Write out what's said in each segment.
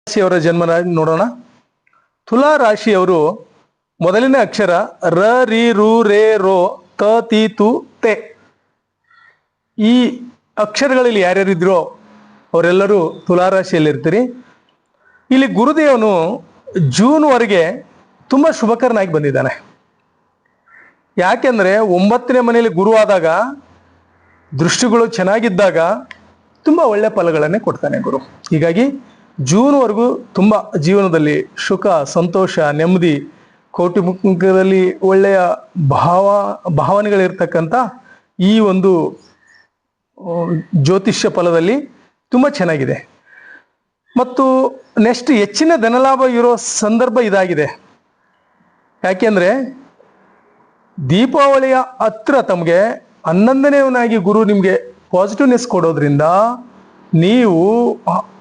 ರಾಶಿಯವರ ಜನ್ಮ ನೋಡೋಣ. ತುಲಾ ರಾಶಿಯವರು ಮೊದಲನೇ ಅಕ್ಷರ ರ ರಿ ರು ರೇ ರೋ ತ ತಿ ತು ತೆ. ಈ ಅಕ್ಷರಗಳಲ್ಲಿ ಯಾರ್ಯಾರಿದ್ರೋ ಅವರೆಲ್ಲರೂ ತುಲಾ ರಾಶಿಯಲ್ಲಿ ಇರ್ತೀರಿ. ಇಲ್ಲಿ ಗುರುದೇವನು ಜೂನ್ವರೆಗೆ ತುಂಬಾ ಶುಭಕರನಾಗಿ ಬಂದಿದ್ದಾನೆ. ಯಾಕೆಂದ್ರೆ 9ನೇ ಮನೆಯಲ್ಲಿ ಗುರು ಆದಾಗ, ದೃಷ್ಟಿಗಳು ಚೆನ್ನಾಗಿದ್ದಾಗ ತುಂಬಾ ಒಳ್ಳೆ ಫಲಗಳನ್ನೇ ಕೊಡ್ತಾನೆ ಗುರು. ಹೀಗಾಗಿ ಜೂನ್ವರೆಗೂ ತುಂಬ ಜೀವನದಲ್ಲಿ ಸುಖ, ಸಂತೋಷ, ನೆಮ್ಮದಿ, ಕೌಟುಂಬಿಕದಲ್ಲಿ ಒಳ್ಳೆಯ ಭಾವನೆಗಳಿರ್ತಕ್ಕಂಥ ಈ ಒಂದು ಜ್ಯೋತಿಷ್ಯ ಫಲದಲ್ಲಿ ತುಂಬ ಚೆನ್ನಾಗಿದೆ. ಮತ್ತು ನೆಕ್ಸ್ಟ್ ಹೆಚ್ಚಿನ ಧನಲಾಭ ಇರೋ ಸಂದರ್ಭ ಇದಾಗಿದೆ. ಯಾಕೆಂದ್ರೆ ದೀಪಾವಳಿಯ ಹತ್ರ ತಮಗೆ 11ನೇವನಾಗಿ ಗುರು ನಿಮಗೆ ಪಾಸಿಟಿವ್ನೆಸ್ ಕೊಡೋದ್ರಿಂದ ನೀವು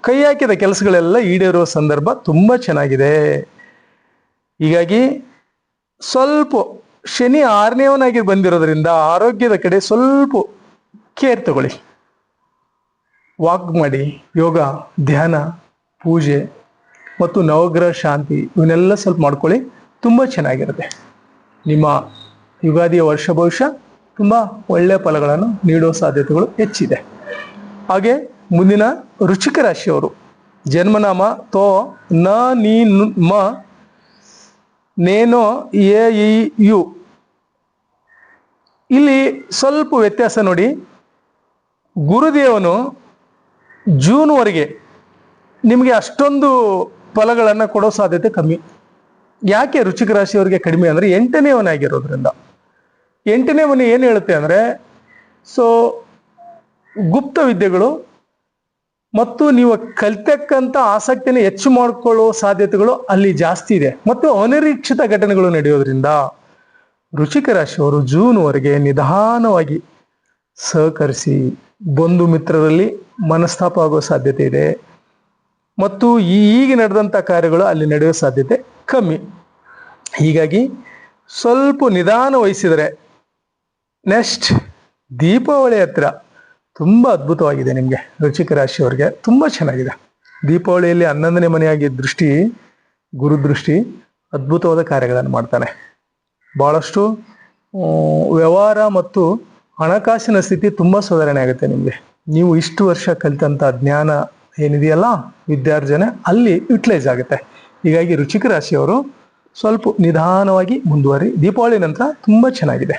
ಕೈ ಹಾಕಿದ ಕೆಲಸಗಳೆಲ್ಲ ಈಡೇರೋ ಸಂದರ್ಭ ತುಂಬ ಚೆನ್ನಾಗಿದೆ. ಹೀಗಾಗಿ ಸ್ವಲ್ಪ ಶನಿ 6ನೇವನಾಗಿ ಬಂದಿರೋದ್ರಿಂದ ಆರೋಗ್ಯದ ಕಡೆ ಸ್ವಲ್ಪ ಕೇರ್ ತಗೊಳ್ಳಿ. ವಾಕ್ ಮಾಡಿ, ಯೋಗ, ಧ್ಯಾನ, ಪೂಜೆ ಮತ್ತು ನವಗ್ರಹ ಶಾಂತಿ ಇವನ್ನೆಲ್ಲ ಸ್ವಲ್ಪ ಮಾಡ್ಕೊಳ್ಳಿ, ತುಂಬ ಚೆನ್ನಾಗಿರುತ್ತೆ. ನಿಮ್ಮ ಯುಗಾದಿಯ ವರ್ಷ ಭವಿಷ್ಯ ತುಂಬ ಒಳ್ಳೆಯ ಫಲಗಳನ್ನು ನೀಡೋ ಸಾಧ್ಯತೆಗಳು ಹೆಚ್ಚಿದೆ. ಹಾಗೆ ಮುಂದಿನ ವೃಶ್ಚಿಕ ರಾಶಿಯವರು ಜನ್ಮನಾಮ ತೋ ನ ನೀ ಮ ನೇನೋ ಎ ಇ ಯು. ಇಲ್ಲಿ ಸ್ವಲ್ಪ ವ್ಯತ್ಯಾಸ ನೋಡಿ. ಗುರುದೇವನು ಜೂನ್ವರೆಗೆ ನಿಮಗೆ ಅಷ್ಟೊಂದು ಫಲಗಳನ್ನು ಕೊಡೋ ಸಾಧ್ಯತೆ ಕಮ್ಮಿ. ಯಾಕೆ ವೃಶ್ಚಿಕ ರಾಶಿಯವರಿಗೆ ಕಡಿಮೆ ಅಂದರೆ 8ನೇವನಾಗಿರೋದ್ರಿಂದ. 8ನೇ ಮನೆ ಏನು ಹೇಳುತ್ತೆ ಅಂದರೆ, ಸೊ ಗುಪ್ತ ವಿದ್ಯೆಗಳು ಮತ್ತು ನೀವು ಕಲಿತಕ್ಕಂಥ ಆಸಕ್ತಿಯನ್ನು ಹೆಚ್ಚು ಮಾಡಿಕೊಳ್ಳೋ ಸಾಧ್ಯತೆಗಳು ಅಲ್ಲಿ ಜಾಸ್ತಿ ಇದೆ. ಮತ್ತು ಅನಿರೀಕ್ಷಿತ ಘಟನೆಗಳು ನಡೆಯೋದ್ರಿಂದ ವೃಶ್ಚಿಕ ರಾಶಿಯವರು ಜೂನ್ವರೆಗೆ ನಿಧಾನವಾಗಿ ಸಹಕರಿಸಿ. ಬಂಧು ಮಿತ್ರರಲ್ಲಿ ಮನಸ್ತಾಪ ಆಗೋ ಸಾಧ್ಯತೆ ಇದೆ ಮತ್ತು ಈಗ ನಡೆದಂಥ ಕಾರ್ಯಗಳು ಅಲ್ಲಿ ನಡೆಯೋ ಸಾಧ್ಯತೆ ಕಮ್ಮಿ. ಹೀಗಾಗಿ ಸ್ವಲ್ಪ ನಿಧಾನ ವಹಿಸಿದರೆ ನೆಕ್ಸ್ಟ್ ದೀಪಾವಳಿ ಹತ್ರ ತುಂಬ ಅದ್ಭುತವಾಗಿದೆ. ನಿಮಗೆ ವೃಶ್ಚಿಕ ರಾಶಿಯವರಿಗೆ ತುಂಬ ಚೆನ್ನಾಗಿದೆ. ದೀಪಾವಳಿಯಲ್ಲಿ 11ನೇ ಮನೆಯಾಗಿ ದೃಷ್ಟಿ, ಗುರುದೃಷ್ಟಿ ಅದ್ಭುತವಾದ ಕಾರ್ಯಗಳನ್ನು ಮಾಡ್ತಾನೆ. ಭಾಳಷ್ಟು ವ್ಯವಹಾರ ಮತ್ತು ಹಣಕಾಸಿನ ಸ್ಥಿತಿ ತುಂಬ ಸುಧಾರಣೆ ಆಗುತ್ತೆ ನಿಮಗೆ. ನೀವು ಇಷ್ಟು ವರ್ಷ ಕಲಿತಂಥ ಜ್ಞಾನ ಏನಿದೆಯಲ್ಲ, ವಿದ್ಯಾರ್ಜನೆ ಅಲ್ಲಿ ಯುಟಿಲೈಸ್ ಆಗುತ್ತೆ. ಹೀಗಾಗಿ ವೃಶ್ಚಿಕ ರಾಶಿಯವರು ಸ್ವಲ್ಪ ನಿಧಾನವಾಗಿ ಮುಂದುವರಿ. ದೀಪಾವಳಿ ನಂತರ ತುಂಬ ಚೆನ್ನಾಗಿದೆ.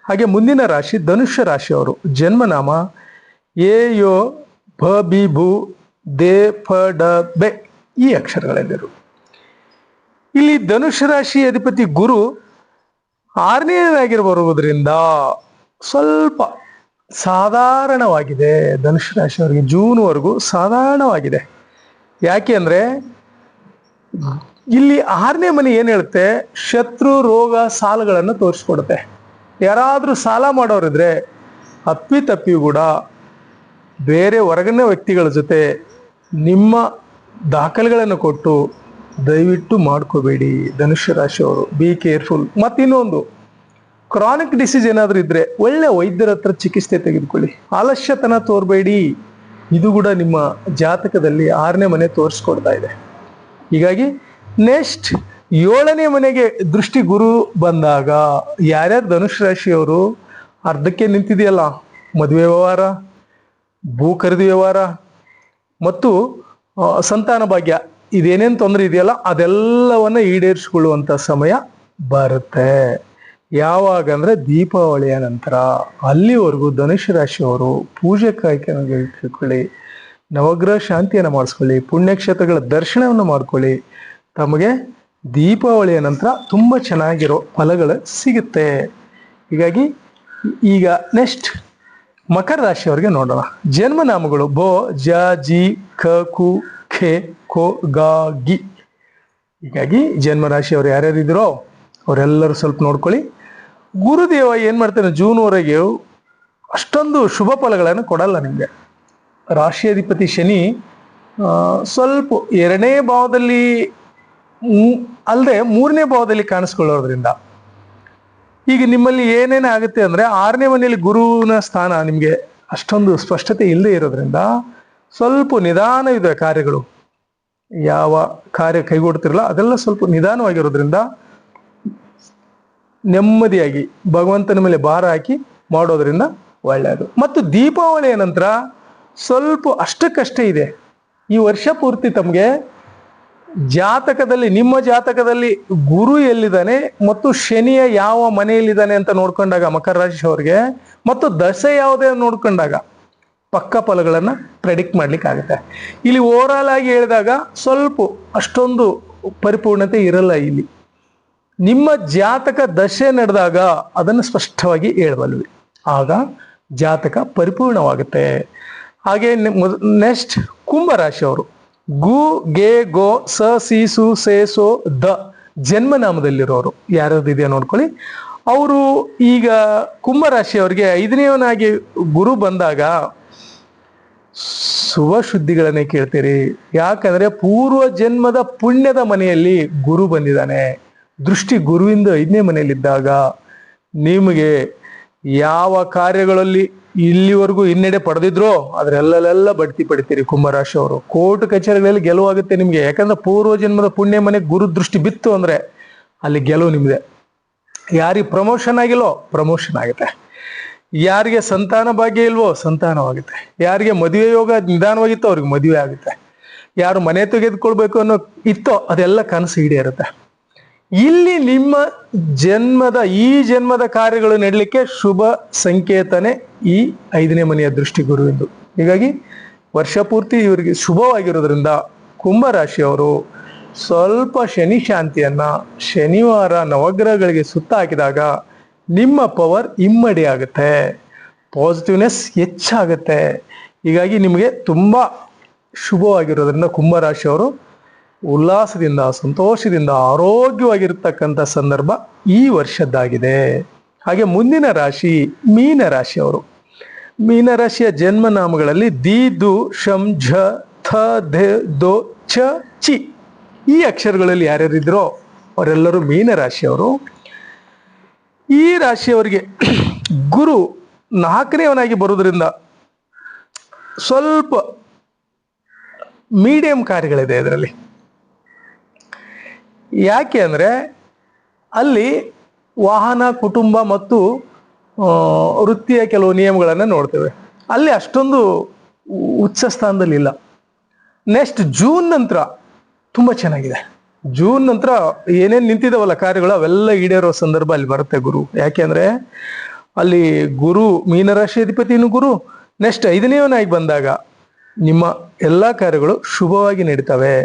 ಹಾಗೆ ಮುಂದಿನ ರಾಶಿ ಧನುಷ್ಯ ರಾಶಿಯವರು ಜನ್ಮನಾಮ ಎ ಯೋ ಭ ಬಿ ಭೂ ದೇ ಫ ಡ ಬೆ. ಈ ಅಕ್ಷರಗಳೆಲ್ಲರೂ ಇಲ್ಲಿ ಧನುಷ್ಯ ರಾಶಿ ಅಧಿಪತಿ ಗುರು 6ನೇದಾಗಿರ್ಬರುವುದರಿಂದ ಸ್ವಲ್ಪ ಸಾಧಾರಣವಾಗಿದೆ. ಧನುಷ್ಯ ರಾಶಿಯವರಿಗೆ ಜೂನ್ವರೆಗೂ ಸಾಧಾರಣವಾಗಿದೆ. ಯಾಕೆ ಅಂದರೆ ಇಲ್ಲಿ 6ನೇ ಮನೆ ಏನು ಹೇಳುತ್ತೆ, ಶತ್ರು, ರೋಗ, ಸಾಲಗಳನ್ನು ತೋರಿಸ್ಕೊಡುತ್ತೆ. ಯಾರಾದರೂ ಸಾಲ ಮಾಡೋರಿದ್ರೆ ಅಪ್ಪಿ ಕೂಡ ಬೇರೆ ಹೊರಗಿನ ವ್ಯಕ್ತಿಗಳ ಜೊತೆ ನಿಮ್ಮ ದಾಖಲೆಗಳನ್ನು ಕೊಟ್ಟು ದಯವಿಟ್ಟು ಮಾಡ್ಕೋಬೇಡಿ ಧನುಷ್ಯ ರಾಶಿಯವರು. Be careful. ಮತ್ತಿನ್ನೊಂದು, ಕ್ರಾನಿಕ್ ಡಿಸೀಸ್ ಏನಾದರೂ ಇದ್ರೆ ಒಳ್ಳೆ ವೈದ್ಯರ ಹತ್ರ ಚಿಕಿತ್ಸೆ ತೆಗೆದುಕೊಳ್ಳಿ. ಆಲಸ್ಯತನ ತೋರಬೇಡಿ. ಇದು ಕೂಡ ನಿಮ್ಮ ಜಾತಕದಲ್ಲಿ 6ನೇ ಮನೆ ತೋರಿಸ್ಕೊಡ್ತಾ ಇದೆ. ಹೀಗಾಗಿ ನೆಕ್ಸ್ಟ್ 7ನೇ ಮನೆಗೆ ದೃಷ್ಟಿ ಗುರು ಬಂದಾಗ ಯಾರ್ಯಾರು ಧನುಷ್ ರಾಶಿಯವರು ಅರ್ಧಕ್ಕೆ ನಿಂತಿದೆಯಲ್ಲ, ಮದುವೆ ವ್ಯವಹಾರ, ಭೂ ಖರೀದಿ ವ್ಯವಹಾರ ಮತ್ತು ಸಂತಾನ ಭಾಗ್ಯ, ಇದೇನೇನು ತೊಂದರೆ ಇದೆಯಲ್ಲ ಅದೆಲ್ಲವನ್ನ ಈಡೇರಿಸಿಕೊಳ್ಳುವಂಥ ಸಮಯ ಬರುತ್ತೆ. ಯಾವಾಗ ಅಂದರೆ ದೀಪಾವಳಿಯ ನಂತರ. ಅಲ್ಲಿವರೆಗೂ ಧನುಷ್ ರಾಶಿಯವರು ಪೂಜೆ ಕಾಯ್ಕೊಳ್ಳಿ, ನವಗ್ರಹ ಶಾಂತಿಯನ್ನು ಮಾಡಿಸ್ಕೊಳ್ಳಿ, ಪುಣ್ಯಕ್ಷೇತ್ರಗಳ ದರ್ಶನವನ್ನು ಮಾಡ್ಕೊಳ್ಳಿ. ತಮಗೆ ದೀಪಾವಳಿಯ ನಂತರ ತುಂಬ ಚೆನ್ನಾಗಿರೋ ಫಲಗಳು ಸಿಗುತ್ತೆ. ಹೀಗಾಗಿ ಈಗ ನೆಕ್ಸ್ಟ್ ಮಕರ ರಾಶಿಯವರಿಗೆ ನೋಡೋಣ. ಜನ್ಮನಾಮಗಳು ಬೋ ಜ ಜಿ ಕ ಕು ಖೆ ಕೋ ಗ ಗಿ. ಹೀಗಾಗಿ ಜನ್ಮ ರಾಶಿಯವರು ಯಾರ್ಯಾರಿದ್ದೀರೋ ಅವರೆಲ್ಲರೂ ಸ್ವಲ್ಪ ನೋಡ್ಕೊಳ್ಳಿ. ಗುರುದೇವ ಏನು ಮಾಡ್ತಾನೆ, ಜೂನ್ವರೆಗೆ ಅಷ್ಟೊಂದು ಶುಭ ಫಲಗಳನ್ನು ಕೊಡಲ್ಲ ನಿಮಗೆ. ರಾಶಿಯಾಧಿಪತಿ ಶನಿ ಸ್ವಲ್ಪ 2ನೇ ಭಾವದಲ್ಲಿ ಅಲ್ಲದೆ 3ನೇ ಭಾವದಲ್ಲಿ ಕಾಣಿಸ್ಕೊಳ್ಳೋದ್ರಿಂದ ಈಗ ನಿಮ್ಮಲ್ಲಿ ಏನೇನು ಆಗುತ್ತೆ ಅಂದರೆ 6ನೇ ಮನೆಯಲ್ಲಿ ಗುರುವಿನ ಸ್ಥಾನ ನಿಮಗೆ ಅಷ್ಟೊಂದು ಸ್ಪಷ್ಟತೆ ಇಲ್ಲದೆ ಇರೋದ್ರಿಂದ ಸ್ವಲ್ಪ ನಿಧಾನ ಇದೆ ಕಾರ್ಯಗಳು. ಯಾವ ಕಾರ್ಯ ಕೈಗೂಡ್ತಿರಲ್ಲ ಅದೆಲ್ಲ ಸ್ವಲ್ಪ ನಿಧಾನವಾಗಿರೋದ್ರಿಂದ ನೆಮ್ಮದಿಯಾಗಿ ಭಗವಂತನ ಮೇಲೆ ಭಾರ ಹಾಕಿ ಮಾಡೋದ್ರಿಂದ ಒಳ್ಳೆಯದು. ಮತ್ತು ದೀಪಾವಳಿಯ ನಂತರ ಸ್ವಲ್ಪ ಅಷ್ಟಕ್ಕಷ್ಟೇ ಇದೆ. ಈ ವರ್ಷ ಪೂರ್ತಿ ತಮಗೆ ಜಾತಕದಲ್ಲಿ, ನಿಮ್ಮ ಜಾತಕದಲ್ಲಿ ಗುರು ಎಲ್ಲಿದ್ದಾನೆ ಮತ್ತು ಶನಿಯ ಯಾವ ಮನೆಯಲ್ಲಿದ್ದಾನೆ ಅಂತ ನೋಡ್ಕೊಂಡಾಗ ಮಕರ ರಾಶಿಯವರಿಗೆ, ಮತ್ತು ದಶೆ ಯಾವುದೇ ನೋಡ್ಕೊಂಡಾಗ ಪಕ್ಕ ಫಲಗಳನ್ನ ಪ್ರೆಡಿಕ್ಟ್ ಮಾಡ್ಲಿಕ್ಕೆ ಆಗುತ್ತೆ. ಇಲ್ಲಿ ಓವರಾಲ್ ಆಗಿ ಹೇಳಿದಾಗ ಸ್ವಲ್ಪ ಅಷ್ಟೊಂದು ಪರಿಪೂರ್ಣತೆ ಇರಲ್ಲ. ಇಲ್ಲಿ ನಿಮ್ಮ ಜಾತಕ ದಶೆ ನಡೆದಾಗ ಅದನ್ನು ಸ್ಪಷ್ಟವಾಗಿ ಹೇಳಬಲ್ವಿ, ಆಗ ಜಾತಕ ಪರಿಪೂರ್ಣವಾಗುತ್ತೆ. ಹಾಗೆ ನೆಕ್ಸ್ಟ್ ಕುಂಭರಾಶಿಯವರು ಗು ಗೆ ಗೋ ಸ ಸಿ ಸು ಸೇ ಸೋ ದ ಜನ್ಮನಾಮದಲ್ಲಿರೋರು ಯಾರ್ಯಾವ್ದು ಇದೆಯಾ ನೋಡ್ಕೊಳ್ಳಿ. ಅವರು ಈಗ ಕುಂಭರಾಶಿಯವರಿಗೆ 5ನೇವನಾಗಿ ಗುರು ಬಂದಾಗ ಶುಭ ಸುದ್ದಿಗಳನ್ನೇ ಕೇಳ್ತೀರಿ. ಯಾಕಂದ್ರೆ ಪೂರ್ವ ಜನ್ಮದ ಪುಣ್ಯದ ಮನೆಯಲ್ಲಿ ಗುರು ಬಂದಿದ್ದಾನೆ. ದೃಷ್ಟಿ ಗುರುವಿಂದ 5ನೇ ಮನೆಯಲ್ಲಿದ್ದಾಗ ನಿಮಗೆ ಯಾವ ಕಾರ್ಯಗಳಲ್ಲಿ ಇಲ್ಲಿವರೆಗೂ ಹಿನ್ನಡೆ ಪಡೆದಿದ್ರೋ ಅದ್ರೆಲ್ಲ ಬಡ್ತಿ ಪಡಿತೀರಿ. ಕುಂಭರಾಶಿಯವರು ಕೋರ್ಟ್ ಕಚೇರಿಗಳಲ್ಲಿ ಗೆಲುವಾಗುತ್ತೆ ನಿಮ್ಗೆ. ಯಾಕಂದ್ರೆ ಪೂರ್ವ ಜನ್ಮದ ಪುಣ್ಯ ಮನೆ ಗುರು ದೃಷ್ಟಿ ಬಿತ್ತು ಅಂದ್ರೆ ಅಲ್ಲಿ ಗೆಲುವು ನಿಮ್ದೆ. ಯಾರಿಗೆ ಪ್ರಮೋಷನ್ ಆಗಿಲ್ಲೋ ಪ್ರಮೋಷನ್ ಆಗುತ್ತೆ, ಯಾರಿಗೆ ಸಂತಾನ ಭಾಗ್ಯ ಇಲ್ವೋ ಸಂತಾನವಾಗುತ್ತೆ, ಯಾರಿಗೆ ಮದುವೆ ಯೋಗ ನಿಧಾನವಾಗಿತ್ತೋ ಅವ್ರಿಗೆ ಮದುವೆ ಆಗುತ್ತೆ, ಯಾರು ಮನೆ ತೆಗೆದುಕೊಳ್ಬೇಕು ಅನ್ನೋ ಇತ್ತೋ ಅದೆಲ್ಲ ಕನಸು ಈಡೇರುತ್ತೆ. ಇಲ್ಲಿ ನಿಮ್ಮ ಈ ಜನ್ಮದ ಕಾರ್ಯಗಳು ನಡಲಿಕ್ಕೆ ಶುಭ ಸಂಕೇತನೆ ಈ 5ನೇ ಮನೆಯ ದೃಷ್ಟಿ ಗುರುವಿಂದು. ಹೀಗಾಗಿ ವರ್ಷ ಪೂರ್ತಿ ಇವರಿಗೆ ಶುಭವಾಗಿರೋದ್ರಿಂದ ಕುಂಭರಾಶಿಯವರು ಸ್ವಲ್ಪ ಶನಿ ಶಾಂತಿಯನ್ನ ಶನಿವಾರ ನವಗ್ರಹಗಳಿಗೆ ಸುತ್ತ ಹಾಕಿದಾಗ ನಿಮ್ಮ ಪವರ್ ಇಮ್ಮಡಿ ಆಗುತ್ತೆ, ಪಾಸಿಟಿವ್ನೆಸ್ ಹೆಚ್ಚಾಗುತ್ತೆ. ಹೀಗಾಗಿ ನಿಮಗೆ ತುಂಬಾ ಶುಭವಾಗಿರೋದ್ರಿಂದ ಕುಂಭರಾಶಿಯವರು ಉಲ್ಲಾಸದಿಂದ ಸಂತೋಷದಿಂದ ಆರೋಗ್ಯವಾಗಿರ್ತಕ್ಕಂಥ ಸಂದರ್ಭ ಈ ವರ್ಷದ್ದಾಗಿದೆ. ಹಾಗೆ ಮುಂದಿನ ರಾಶಿ ಮೀನರಾಶಿಯವರು. ಮೀನರಾಶಿಯ ಜನ್ಮನಾಮಗಳಲ್ಲಿ ದಿ ದು ಶಂ ಝ ಥ ಧ ದೋ ಛ ಚಿ ಈ ಅಕ್ಷರಗಳಲ್ಲಿ ಯಾರ್ಯಾರಿದ್ರೋ ಅವರೆಲ್ಲರೂ ಮೀನರಾಶಿಯವರು. ಈ ರಾಶಿಯವರಿಗೆ ಗುರು 4ನೇವನಾಗಿ ಬರೋದ್ರಿಂದ ಸ್ವಲ್ಪ ಮೀಡಿಯಂ ಕಾರ್ಯಗಳಿದೆ ಇದರಲ್ಲಿ. ಯಾಕೆ ಅಂದರೆ ಅಲ್ಲಿ ವಾಹನ, ಕುಟುಂಬ ಮತ್ತು ವೃತ್ತಿಯ ಕೆಲವು ನಿಯಮಗಳನ್ನು ನೋಡ್ತೇವೆ. ಅಲ್ಲಿ ಅಷ್ಟೊಂದು ಉಚ್ಚ ಸ್ಥಾನದಲ್ಲಿ ಇಲ್ಲ. ನೆಕ್ಸ್ಟ್ ಜೂನ್ ನಂತರ ತುಂಬ ಚೆನ್ನಾಗಿದೆ. ಜೂನ್ ನಂತರ ಏನೇನು ನಿಂತಿದ್ದಾವಲ್ಲ ಕಾರ್ಯಗಳು ಅವೆಲ್ಲ ಈಡೇರೋ ಸಂದರ್ಭ ಅಲ್ಲಿ ಬರುತ್ತೆ ಗುರು. ಯಾಕೆ ಅಂದರೆ ಅಲ್ಲಿ ಗುರು ಮೀನರಾಶಿ ಅಧಿಪತಿನೂ ಗುರು. ನೆಕ್ಸ್ಟ್ 5ನೇವನಾಗಿ ಬಂದಾಗ ನಿಮ್ಮ ಎಲ್ಲ ಕಾರ್ಯಗಳು ಶುಭವಾಗಿ ನಡೀತವೆ.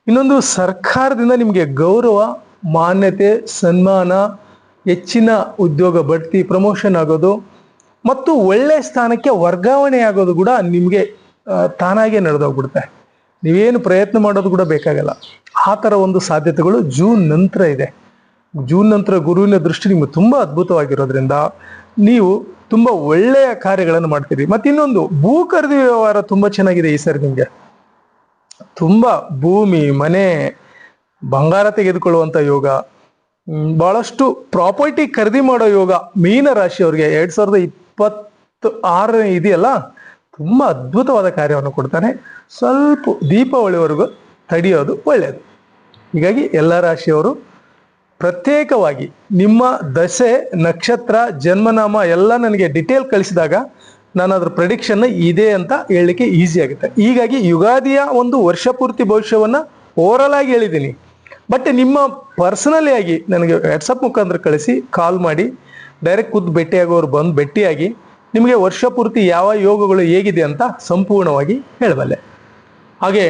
ಇನ್ನೊಂದು ಸರ್ಕಾರದಿಂದ ನಿಮಗೆ ಗೌರವ, ಮಾನ್ಯತೆ, ಸನ್ಮಾನ, ಹೆಚ್ಚಿನ ಉದ್ಯೋಗ ಬಡ್ತಿ, ಪ್ರಮೋಷನ್ ಆಗೋದು ಮತ್ತು ಒಳ್ಳೆ ಸ್ಥಾನಕ್ಕೆ ವರ್ಗಾವಣೆ ಆಗೋದು ಕೂಡ ನಿಮಗೆ ತಾನಾಗೆ ನಡೆದೋಗ್ಬಿಡುತ್ತೆ. ನೀವೇನು ಪ್ರಯತ್ನ ಮಾಡೋದು ಕೂಡ ಬೇಕಾಗಲ್ಲ. ಆ ಥರ ಒಂದು ಸಾಧ್ಯತೆಗಳು ಜೂನ್ ನಂತರ ಇದೆ. ಜೂನ್ ನಂತರ ಗುರುವಿನ ದೃಷ್ಟಿ ನಿಮಗೆ ತುಂಬ ಅದ್ಭುತವಾಗಿರೋದ್ರಿಂದ ನೀವು ತುಂಬ ಒಳ್ಳೆಯ ಕಾರ್ಯಗಳನ್ನು ಮಾಡ್ತೀರಿ. ಮತ್ತು ಇನ್ನೊಂದು ಭೂ ಖರೀದಿ ವ್ಯವಹಾರ ತುಂಬ ಚೆನ್ನಾಗಿದೆ ಈ ಸರಿ ನಿಮಗೆ. ತುಂಬ ಭೂಮಿ, ಮನೆ, ಬಂಗಾರ ತೆಗೆದುಕೊಳ್ಳುವಂಥ ಯೋಗ, ಬಹಳಷ್ಟು ಪ್ರಾಪರ್ಟಿ ಖರೀದಿ ಮಾಡೋ ಯೋಗ ಮೀನರಾಶಿಯವರಿಗೆ 2026 ಇದೆಯಲ್ಲ ತುಂಬ ಅದ್ಭುತವಾದ ಕಾರ್ಯವನ್ನು ಕೊಡ್ತಾನೆ. ಸ್ವಲ್ಪ ದೀಪಾವಳಿವರೆಗೂ ತಡೆಯೋದು ಒಳ್ಳೆಯದು. ಹೀಗಾಗಿ ಎಲ್ಲ ರಾಶಿಯವರು ಪ್ರತ್ಯೇಕವಾಗಿ ನಿಮ್ಮ ದಶೆ, ನಕ್ಷತ್ರ, ಜನ್ಮನಾಮ ಎಲ್ಲ ನನಗೆ ಡಿಟೇಲ್ ಕಳಿಸಿದಾಗ ನಾನು ಅದ್ರ ಪ್ರೆಡಿಕ್ಷನ್ ಇದೆ ಅಂತ ಹೇಳಲಿಕ್ಕೆ ಈಸಿ ಆಗುತ್ತೆ. ಹೀಗಾಗಿ ಯುಗಾದಿಯ ಒಂದು ವರ್ಷ ಪೂರ್ತಿ ಭವಿಷ್ಯವನ್ನ ಓವರಾಲ್ ಆಗಿ ಹೇಳಿದ್ದೀನಿ. ಬಟ್ ನಿಮ್ಮ ಪರ್ಸನಲಿ ಆಗಿ ನನಗೆ ವಾಟ್ಸಪ್ ಮುಖಾಂತರ ಕಳಿಸಿ, ಕಾಲ್ ಮಾಡಿ, ಡೈರೆಕ್ಟ್ ಖುದ್ದು ಭೇಟಿಯಾಗೋರು ಬಂದು ಭೇಟಿಯಾಗಿ ನಿಮಗೆ ವರ್ಷ ಪೂರ್ತಿ ಯಾವ ಯೋಗಗಳು ಹೇಗಿದೆ ಅಂತ ಸಂಪೂರ್ಣವಾಗಿ ಹೇಳಬಲ್ಲೆ. ಹಾಗೆ